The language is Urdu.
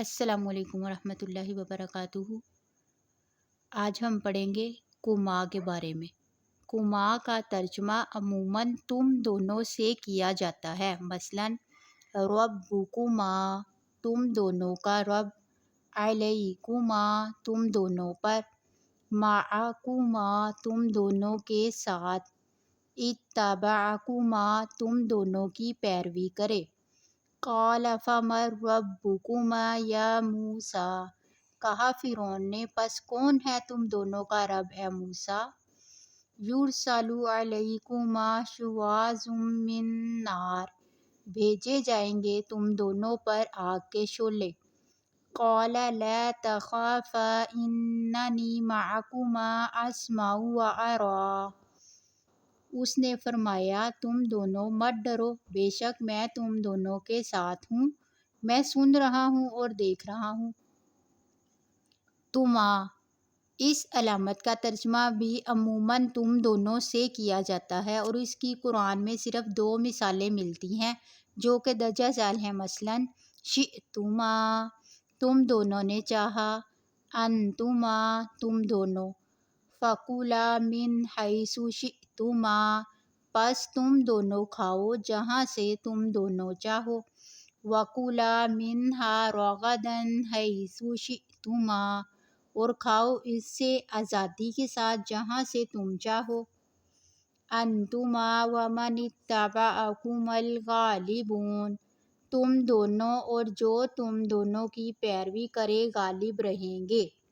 السلام علیکم ورحمۃ اللہ وبرکاتہ۔ آج ہم پڑھیں گے کما کے بارے میں۔ کما کا ترجمہ عموماً تم دونوں سے کیا جاتا ہے، مثلاً ربکما تم دونوں کا رب، علیکما تم دونوں پر، معکما تم دونوں کے ساتھ، اتبعکما تم دونوں کی پیروی کرے۔ قال فمن ربکما یا موسیٰ، کہا فرعون نے پس کون ہے تم دونوں کا رب اے موسیٰ؟ یرسل علیکما شواظ من نار، بھیجے جائیں گے تم دونوں پر آگ کے شعلے۔ قال لا تخافا اننی معکما اسمع وارا، اس نے فرمایا تم دونوں مت ڈرو، بے شک میں تم دونوں کے ساتھ ہوں، میں سن رہا ہوں اور دیکھ رہا ہوں۔ تما، اس علامت کا ترجمہ بھی عموماً تم دونوں سے کیا جاتا ہے اور اس کی قرآن میں صرف 2 مثالیں ملتی ہیں جو کہ درجہ ذیل ہیں، مثلاً شئتما تم دونوں نے چاہا، انتما تم دونوں، فکلا من حیث شئتما پس تم دونوں کھاؤ جہاں سے تم دونوں چاہو، وکلا منہا رغدا حیث شئتما اور کھاؤ اس سے آزادی کے ساتھ جہاں سے تم چاہو، انتما ومن اتبعکما الغالبون، تم دونوں اور جو تم دونوں کی پیروی کرے غالب رہیں گے۔